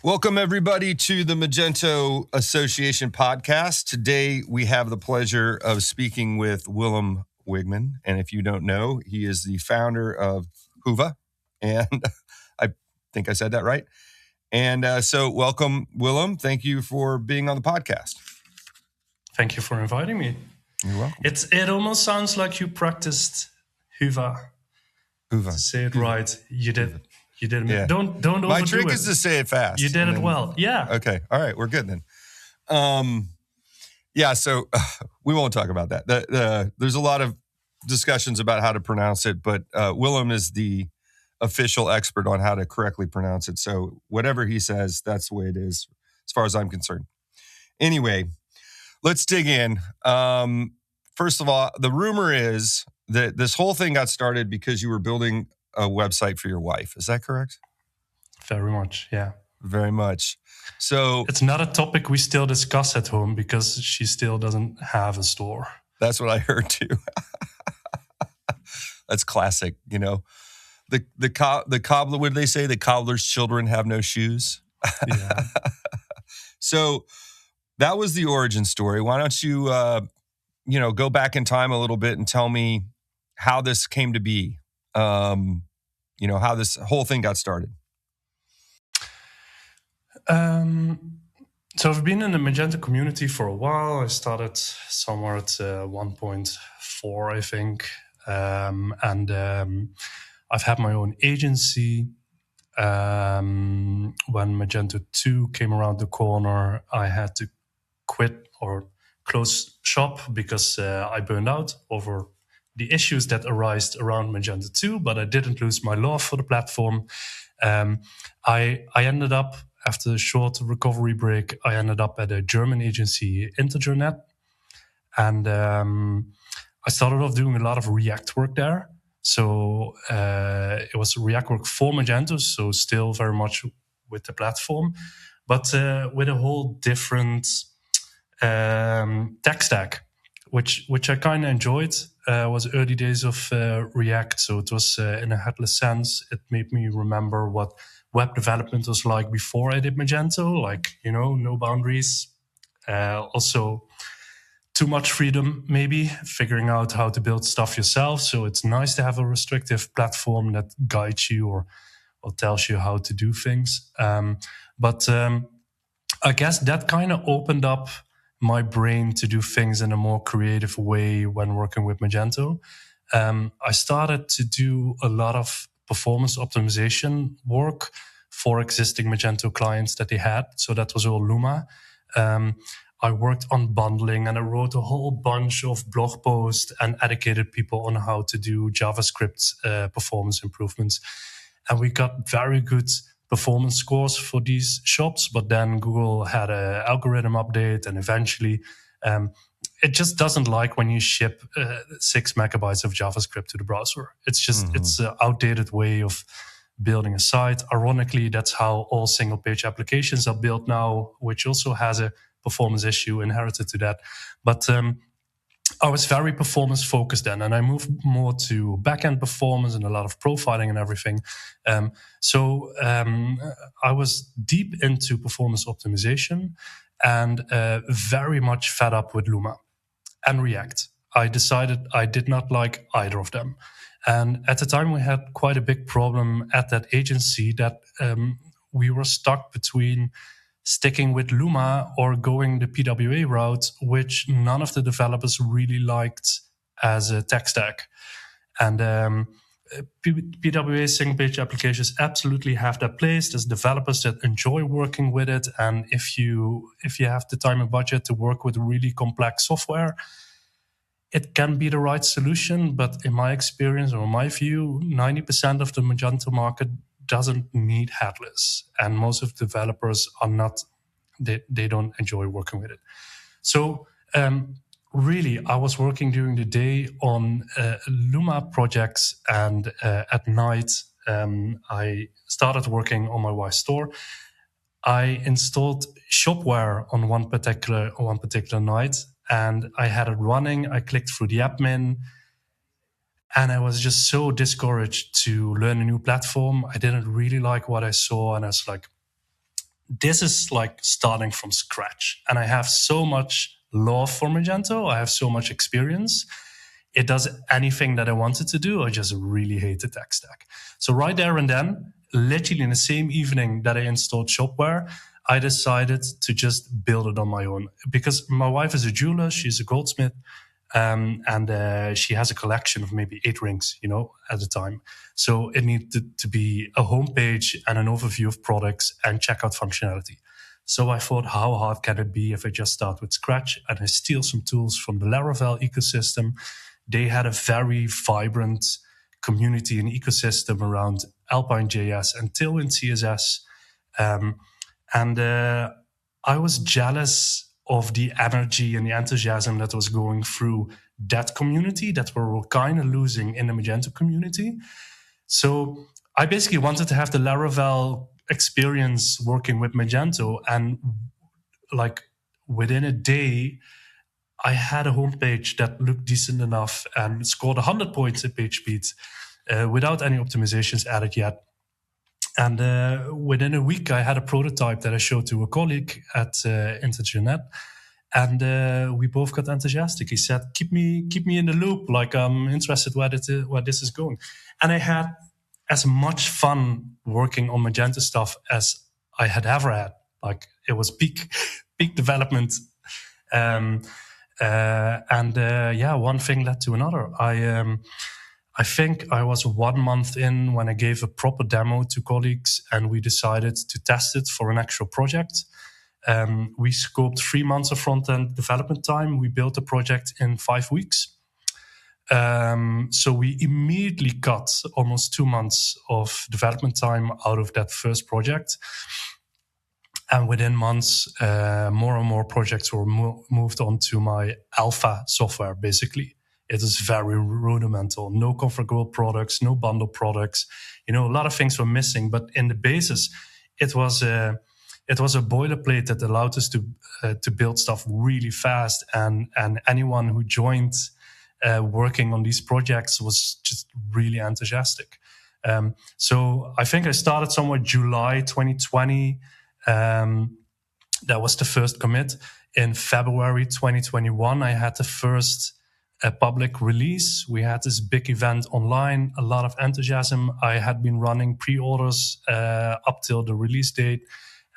Welcome, everybody, to the Magento Association Podcast. Today, we have the pleasure of speaking with Willem Wigman. And if you don't know, he is the founder of Hyvä. And I think I said that right. And so welcome, Willem. Thank you for being on the podcast. Thank you for inviting me. You're welcome. It almost sounds like you practiced Hyvä. Hyvä. To say it right. You did. You did. Yeah. Don't overdo it. My trick is to say it fast. You did it well. Yeah. Okay. All right. We're good then. So we won't talk about that. There's a lot of discussions about how to pronounce it, but Willem is the official expert on how to correctly pronounce it. So whatever he says, that's the way it is, as far as I'm concerned. Anyway, let's dig in. First of all, the rumor is that this whole thing got started because you were building a website for your wife. Is that correct? Very much, yeah. Very much. So it's not a topic we still discuss at home because she still doesn't have a store. That's what I heard too. That's classic, you know. The cobbler, what did they say? The cobbler's children have no shoes. Yeah. So that was the origin story. Why don't you, go back in time a little bit and tell me how this came to be? How this whole thing got started. So I've been in the Magento community for a while. I started somewhere at 1.4, I think. I've had my own agency. When Magento 2 came around the corner, I had to quit or close shop because I burned out over the issues that arise around Magento 2, but I didn't lose my love for the platform. I ended up, after a short recovery break, I ended up at a German agency, Interjournet. And I started off doing a lot of React work there. So it was React work for Magento, so still very much with the platform, but with a whole different tech stack, which I kind of enjoyed. Was early days of React, so it was in a headless sense. It made me remember what web development was like before I did Magento, like, no boundaries. Also, too much freedom, maybe, figuring out how to build stuff yourself. So it's nice to have a restrictive platform that guides you or tells you how to do things. But I guess that kind of opened up my brain to do things in a more creative way when working with Magento. I started to do a lot of performance optimization work for existing Magento clients that they had. So that was all Luma. I worked on bundling and I wrote a whole bunch of blog posts and educated people on how to do JavaScript performance improvements. And we got very good performance scores for these shops, but then Google had an algorithm update, and eventually it just doesn't like when you ship 6 megabytes of JavaScript to the browser. It's just it's an outdated way of building a site. Ironically, that's how all single page applications are built now, which also has a performance issue inherited to that. But I was very performance focused then, and I moved more to backend performance and a lot of profiling and everything. So I was deep into performance optimization and very much fed up with Luma and React. I decided I did not like either of them. And at the time, we had quite a big problem at that agency that we were stuck between sticking with Luma or going the PWA route, which none of the developers really liked as a tech stack. And PWA single-page applications absolutely have their place. There's developers that enjoy working with it. And if you have the time and budget to work with really complex software, it can be the right solution. But in my experience or my view, 90% of the Magento market doesn't need headless, and most of the developers are not. They don't enjoy working with it. So really, I was working during the day on Luma projects, and at night I started working on my wife's store. I installed Shopware on one particular night, and I had it running. I clicked through the admin. And I was just so discouraged to learn a new platform. I didn't really like what I saw. And I was like, this is like starting from scratch. And I have so much love for Magento. I have so much experience. It does anything that I wanted to do. I just really hate the tech stack. So right there and then, literally in the same evening that I installed Shopware, I decided to just build it on my own. Because my wife is a jeweler, she's a goldsmith, and she has a collection of maybe 8 rings, at the time. So it needed to be a homepage and an overview of products and checkout functionality. So I thought, how hard can it be if I just start with scratch and I steal some tools from the Laravel ecosystem? They had a very vibrant community and ecosystem around Alpine.js and Tailwind CSS. And I was jealous of the energy and the enthusiasm that was going through that community that we were kind of losing in the Magento community. So I basically wanted to have the Laravel experience working with Magento. And like within a day, I had a homepage that looked decent enough and scored 100 points at page speed without any optimizations added yet. And within a week, I had a prototype that I showed to a colleague at Internet, and we both got enthusiastic. He said, "Keep me in the loop. Like I'm interested where this is going." And I had as much fun working on Magento stuff as I had ever had. Like it was peak development. One thing led to another. I think I was 1 month in when I gave a proper demo to colleagues, and we decided to test it for an actual project. We scoped 3 months of front-end development time. We built the project in 5 weeks. So we immediately cut almost 2 months of development time out of that first project. And within months, more and more projects were moved on to my alpha software, basically. It is very rudimental, no configurable products, no bundle products. A lot of things were missing, but in the basis, it was a boilerplate that allowed us to build stuff really fast. And anyone who joined working on these projects was just really enthusiastic. So I think I started somewhere July 2020. That was the first commit. In February 2021, I had the first public release. We had this big event online, a lot of enthusiasm. I had been running pre-orders up till the release date,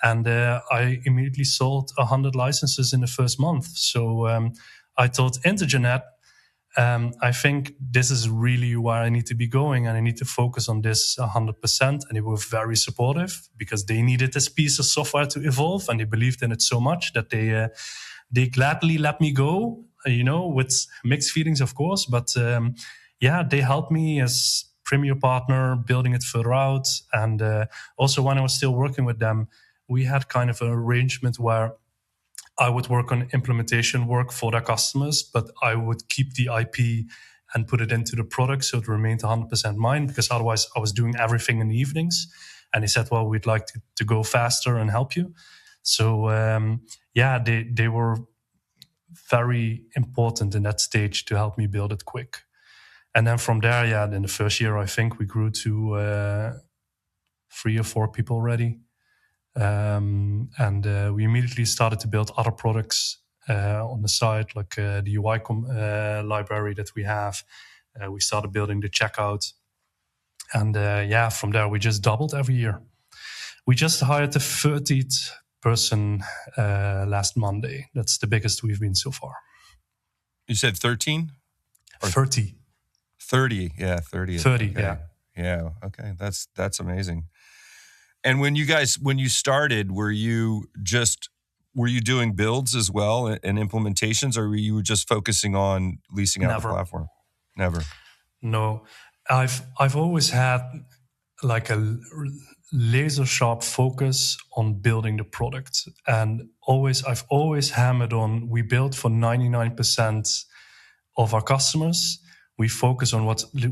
and I immediately sold 100 licenses in the first month. So I told Internet, I think this is really where I need to be going, and I need to focus on this 100%. And they were very supportive because they needed this piece of software to evolve, and they believed in it so much that they gladly let me go. With mixed feelings, of course, but they helped me as premier partner building it further out. And also when I was still working with them, we had kind of an arrangement where I would work on implementation work for their customers, but I would keep the IP and put it into the product so it remained 100% mine, because otherwise I was doing everything in the evenings. And they said, well, we'd like to go faster and help you. So they were very important in that stage to help me build it quick. And then from there, in the first year, I think we grew to 3 or 4 people already. And we immediately started to build other products on the side, like the UI library that we have. We started building the checkout. And from there, we just doubled every year. We just hired the 30th person last Monday. That's the biggest we've been so far. You said 13? 30. 30, yeah, 30. 30, okay. yeah. Yeah, okay, that's amazing. And when you started, were you doing builds as well and implementations, or were you just focusing on leasing out the platform? Never. No, I've always had like a laser sharp focus on building the product, and I've always hammered on we build for 99% of our customers. We focus on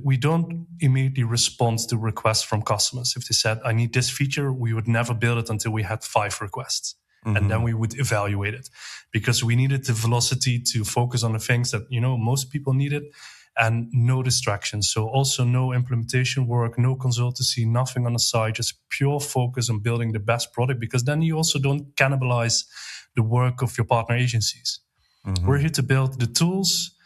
we don't immediately respond to requests from customers. If they said, I need this feature, we would never build it until we had 5 requests. Mm-hmm. And then we would evaluate it, because we needed the velocity to focus on the things that, most people needed. and no distractions. So also no implementation work, no consultancy, nothing on the side, just pure focus on building the best product, because then you also don't cannibalize the work of your partner agencies. Mm-hmm. We're here to build the tools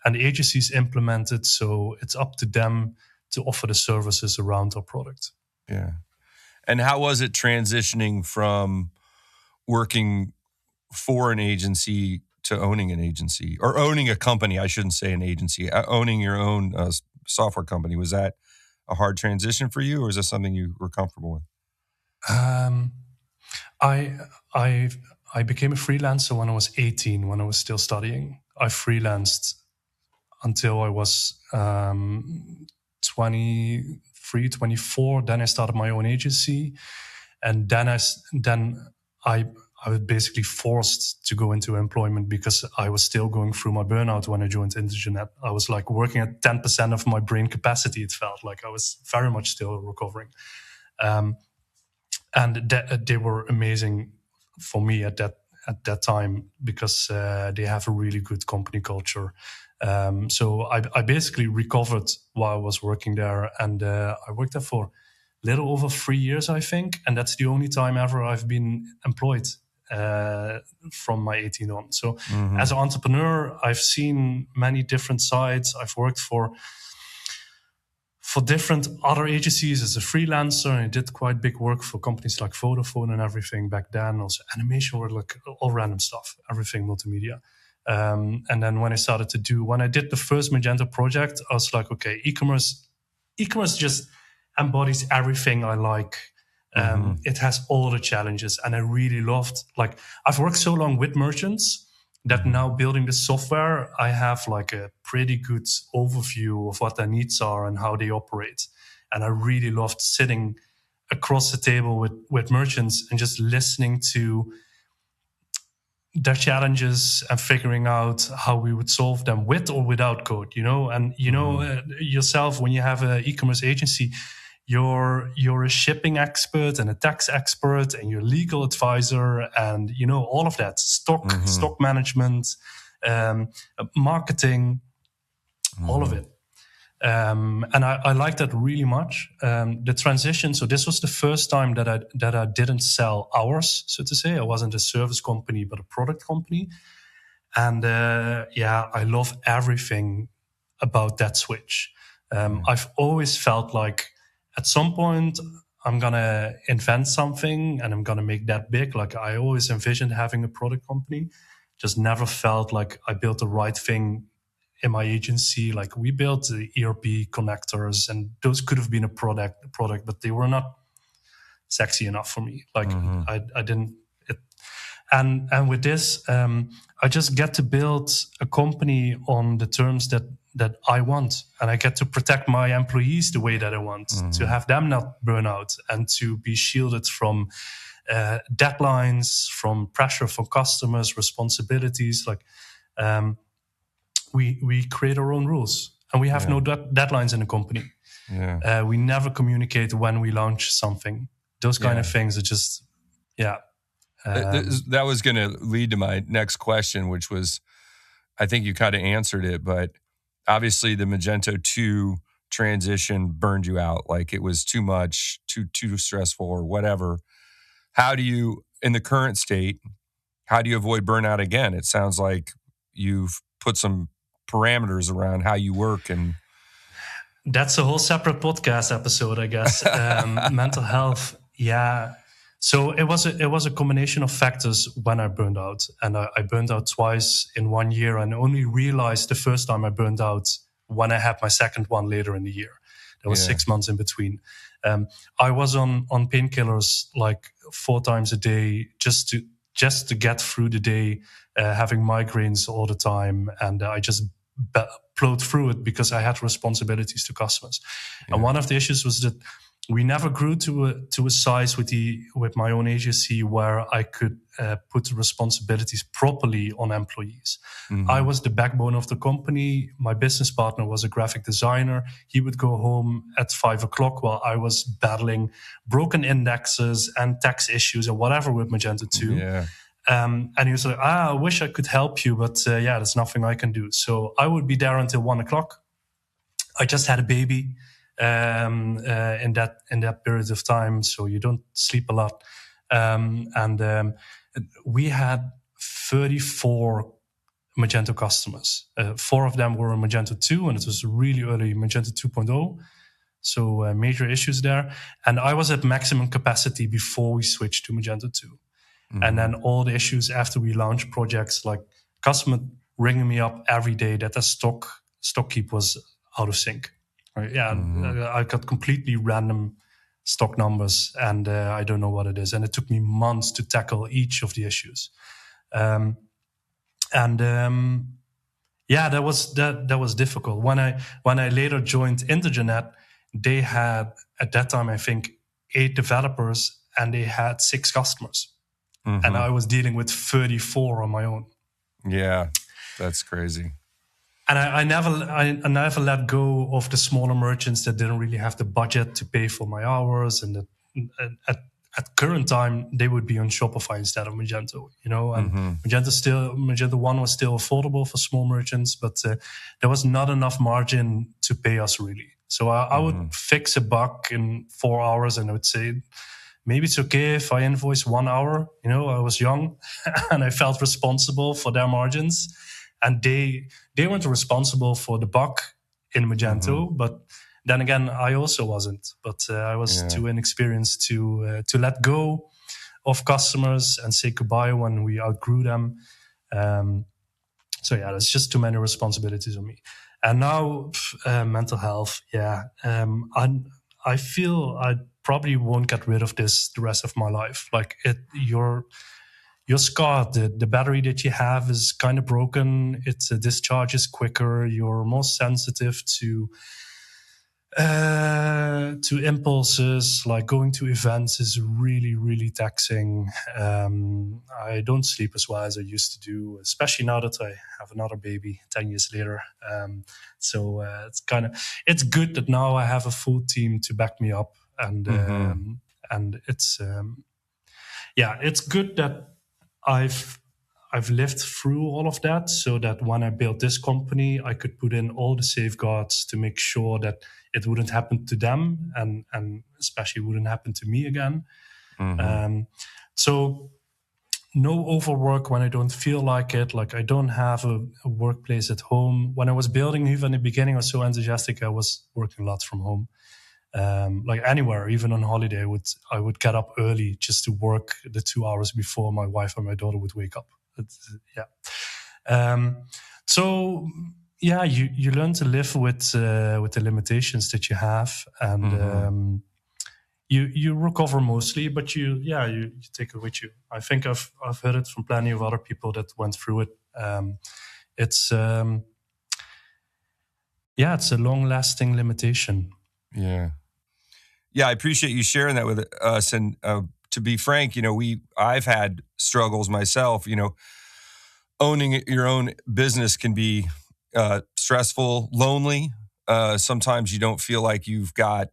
and the agencies implement it. So it's up to them to offer the services around our product. Yeah. And how was it transitioning from working for an agency to owning an agency, or owning a company? I shouldn't say an agency, owning your own software company. Was that a hard transition for you, or is that something you were comfortable with? I became a freelancer when I was 18, when I was still studying. I freelanced until I was 23, 24. Then I started my own agency. And then I was basically forced to go into employment because I was still going through my burnout when I joined Internet. I was like working at 10% of my brain capacity. It felt like I was very much still recovering. And they were amazing for me at that time because they have a really good company culture. So I basically recovered while I was working there, and I worked there for a little over 3 years, I think, and that's the only time ever I've been employed from my 18 on. So as an entrepreneur, I've seen many different sides. I've worked for different other agencies as a freelancer, and I did quite big work for companies like Vodafone and everything back then. Also animation work, like all random stuff, everything multimedia. And then when I did the first Magento project, I was like, okay, e-commerce just embodies everything I like. It has all the challenges, and I really loved, like, I've worked so long with merchants that now building the software, I have like a pretty good overview of what their needs are and how they operate. And I really loved sitting across the table with merchants and just listening to their challenges and figuring out how we would solve them with or without code, And, yourself, when you have an e-commerce agency, you're a shipping expert and a tax expert and you're a legal advisor and, all of that, stock management, marketing, all of it. And I like that really much. The transition. So this was the first time that I didn't sell hours, so to say. I wasn't a service company, but a product company. And I love everything about that switch. I've always felt like at some point I'm going to invent something and I'm going to make that big. Like I always envisioned having a product company, just never felt like I built the right thing in my agency. Like we built the ERP connectors and those could have been a product, but they were not sexy enough for me. Like I didn't. And with this, I just get to build a company on the terms that I want. And I get to protect my employees the way that I want, to have them not burn out and to be shielded from deadlines, from pressure from customers, responsibilities. Like we create our own rules and we have no deadlines in the company. Yeah. We never communicate when we launch something. Those kind of things are just, that was going to lead to my next question, which was, I think you kind of answered it, but obviously the Magento 2 transition burned you out. Like it was too much, too stressful or whatever. How do you, in the current state, how do you avoid burnout again? It sounds like you've put some parameters around how you work, and that's a whole separate podcast episode, I guess. Mental health. Yeah. So it was a combination of factors when I burned out, and I burned out twice in 1 year, and only realized the first time I burned out when I had my second one later in the year. There was 6 months in between. I was on painkillers like 4 times a day just to get through the day, having migraines all the time, and I just plowed through it because I had responsibilities to customers. Yeah. And one of the issues was that we never grew to a size with my own agency where I could put the responsibilities properly on employees. I was the backbone of the company. My business partner was a graphic designer. He would go home at 5 o'clock while I was battling broken indexes and tax issues and whatever with Magento 2. Yeah. And he was like, I wish I could help you, but there's nothing I can do. So I would be there until 1 o'clock. I just had a baby in that period of time, so you don't sleep a lot. We had 34 Magento customers. 4 of them were on Magento 2, and it was really early Magento 2.0. So major issues there. And I was at maximum capacity before we switched to Magento 2. Mm-hmm. And then all the issues after we launched projects, like customer ringing me up every day that the stock keep was out of sync. Right? Yeah, mm-hmm. I got completely random stock numbers, and I don't know what it is. And it took me months to tackle each of the issues. That was difficult. When I later joined Intergenet, they had at that time I think 8 developers and they had 6 customers, mm-hmm. and I was dealing with 34 on my own. Yeah, that's crazy. And I never let go of the smaller merchants that didn't really have the budget to pay for my hours, and at current time they would be on Shopify instead of Magento, and mm-hmm. Magento 1 was still affordable for small merchants, but there was not enough margin to pay us really. So I would fix a bug in 4 hours, and I would say maybe it's okay if I invoice 1 hour. I was young and I felt responsible for their margins, and they weren't responsible for the bug in Magento, mm-hmm. but then again, I also wasn't, but I was too inexperienced to let go of customers and say goodbye when we outgrew them. There's just too many responsibilities on me. And now, mental health. I feel I probably won't get rid of this the rest of my life. Like you're scarred. The battery that you have is kind of broken. It discharges quicker. You're more sensitive to impulses. Like going to events is really, really taxing. I don't sleep as well as I used to do, especially now that I have another baby 10 years later. It's good that now I have a full team to back me up, and it's good that I've lived through all of that, so that when I built this company, I could put in all the safeguards to make sure that it wouldn't happen to them, and especially wouldn't happen to me again. Mm-hmm. So no overwork when I don't feel like it. Like I don't have a workplace at home. When I was building Hyvä in the beginning, I was so enthusiastic. I was working a lot from home. Like anywhere, even on holiday, I would get up early just to work the 2 hours before my wife and my daughter would wake up. You learn to live with the limitations that you have, and mm-hmm. You recover mostly, but you take it with you. I think I've heard it from plenty of other people that went through it. It's a long-lasting limitation. Yeah, I appreciate you sharing that with us. And to be frank, I've had struggles myself. Owning your own business can be stressful, lonely. Sometimes you don't feel like you've got,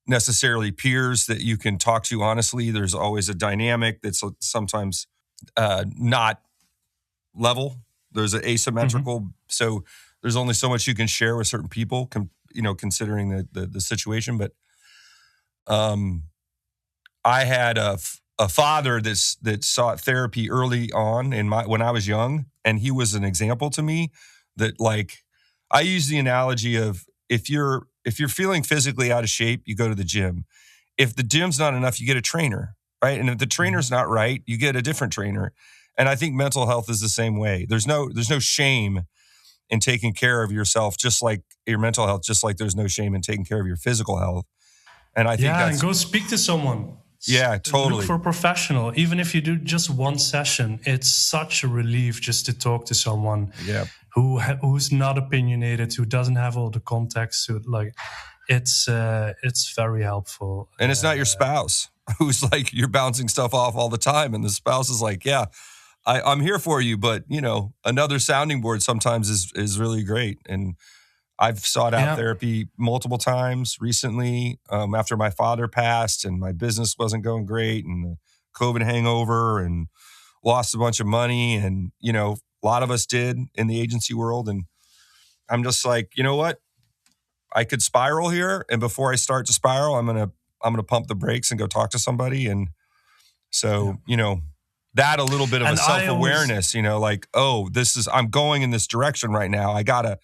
necessarily peers that you can talk to honestly. There's always a dynamic that's sometimes not level. There's an asymmetrical. Mm-hmm. So there's only so much you can share with certain people, considering the situation. But I had a father that sought therapy early on when I was young, and he was an example to me that, like, I use the analogy of if you're feeling physically out of shape, you go to the gym. If the gym's not enough, you get a trainer, right? And if the trainer's not right, you get a different trainer. And I think mental health is the same way. There's no shame in taking care of yourself, just like your mental health, just like there's no shame in taking care of your physical health. And I think and go speak to someone. Yeah, totally. Look for a professional. Even if you do just one session, it's such a relief just to talk to someone who's not opinionated, who doesn't have all the context. It's very helpful. And it's not your spouse who's like, you're bouncing stuff off all the time, and the spouse is like, yeah, I'm here for you, but another sounding board sometimes is really great. And I've sought out therapy multiple times recently after my father passed and my business wasn't going great, and the COVID hangover, and lost a bunch of money. And, a lot of us did in the agency world. And I'm just like, you know what? I could spiral here, and before I start to spiral, I'm gonna pump the brakes and go talk to somebody. And so that a little bit of a self-awareness, like, oh, I'm going in this direction right now. I gotta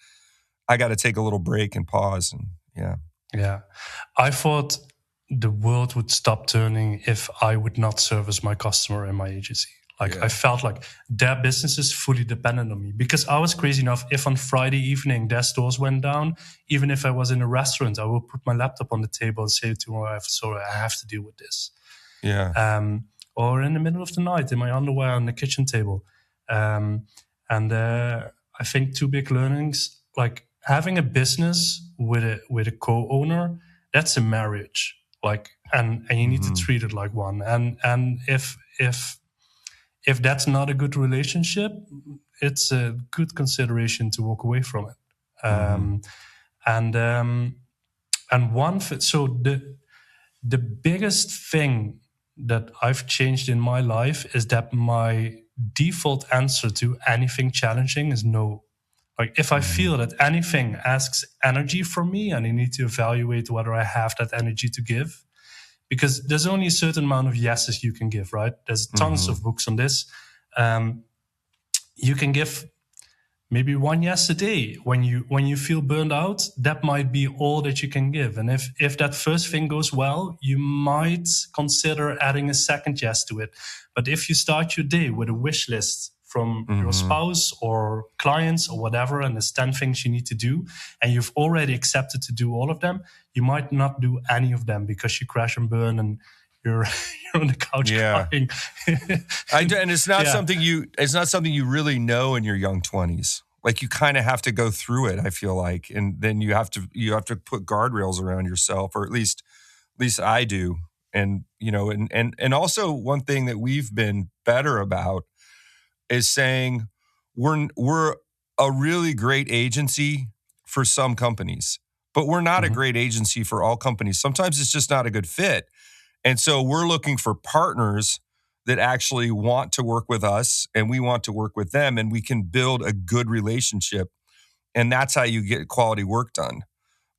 take a little break and pause. And yeah. I thought the world would stop turning if I would not service my customer in my agency. I felt like their business is fully dependent on me, because I was crazy enough. If on Friday evening their stores went down, even if I was in a restaurant, I would put my laptop on the table and say to my wife, sorry, I have to deal with this. Yeah. Or in the middle of the night in my underwear on the kitchen table. I think 2 big learnings, like having a business with a co-owner, that's a marriage. And you need to treat it like one. And if that's not a good relationship, it's a good consideration to walk away from it. So the biggest thing that I've changed in my life is that my default answer to anything challenging is no. Like if I feel that anything asks energy from me, and I need to evaluate whether I have that energy to give, because there's only a certain amount of yeses you can give, right? There's tons of books on this. You can give maybe 1 yes a day. When you feel burned out, that might be all that you can give. And if that first thing goes well, you might consider adding a second yes to it. But if you start your day with a wish list from your spouse or clients or whatever, and there's 10 things you need to do, and you've already accepted to do all of them, you might not do any of them because you crash and burn and you're on the couch crying. And it's not something you really know in your young 20s. Like you kind of have to go through it, I feel like, and then you have to put guardrails around yourself, or at least I do. And and also one thing that we've been better about is saying we're a really great agency for some companies, but we're not a great agency for all companies. Sometimes it's just not a good fit. And so we're looking for partners that actually want to work with us, and we want to work with them, and we can build a good relationship. And that's how you get quality work done.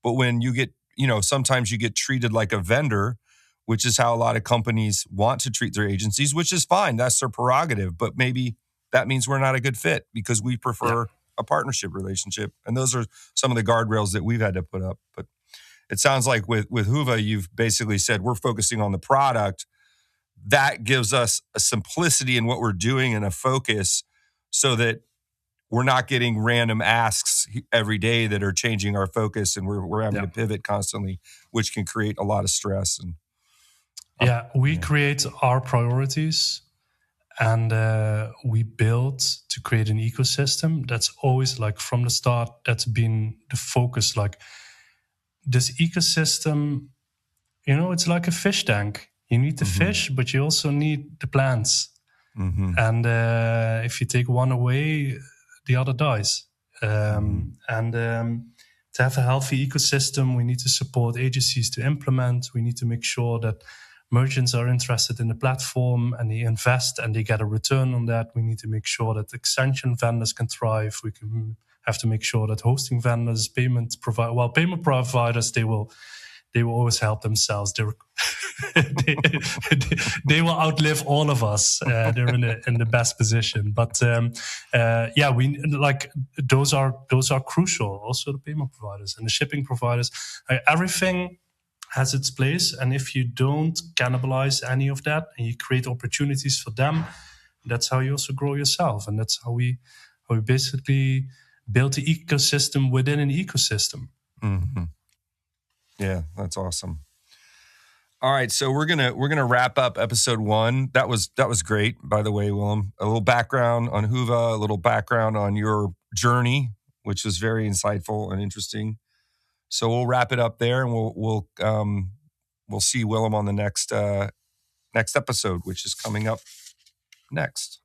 But when you get, sometimes you get treated like a vendor, which is how a lot of companies want to treat their agencies, which is fine. That's their prerogative. But maybe that means we're not a good fit because we prefer a partnership relationship. And those are some of the guardrails that we've had to put up. But it sounds like with Hyvä, you've basically said we're focusing on the product. That gives us a simplicity in what we're doing and a focus so that we're not getting random asks every day that are changing our focus, and we're having to pivot constantly, which can create a lot of stress. And we create our priorities, and we build to create an ecosystem. That's always like from the start, that's been the focus. Like this ecosystem, it's like a fish tank. You need the fish, but you also need the plants. And if you take one away, the other dies. And to have a healthy ecosystem, we need to support agencies to implement. We need to make sure that merchants are interested in the platform and they invest and they get a return on that. We need to make sure that extension vendors can thrive. We have to make sure that hosting vendors, payment providers, they will always help themselves. They will outlive all of us. They're in the best position. But we like those are crucial. Also the payment providers and the shipping providers. Everything has its place, and if you don't cannibalize any of that and you create opportunities for them, that's how you also grow yourself. And that's how we basically build the ecosystem within an ecosystem. Yeah, that's awesome. All right, so we're gonna wrap up episode 1. That was great, by the way, Willem. A little background on Hyvä, a little background on your journey, which was very insightful and interesting. So we'll wrap it up there, and we'll see Willem on the next episode, which is coming up next.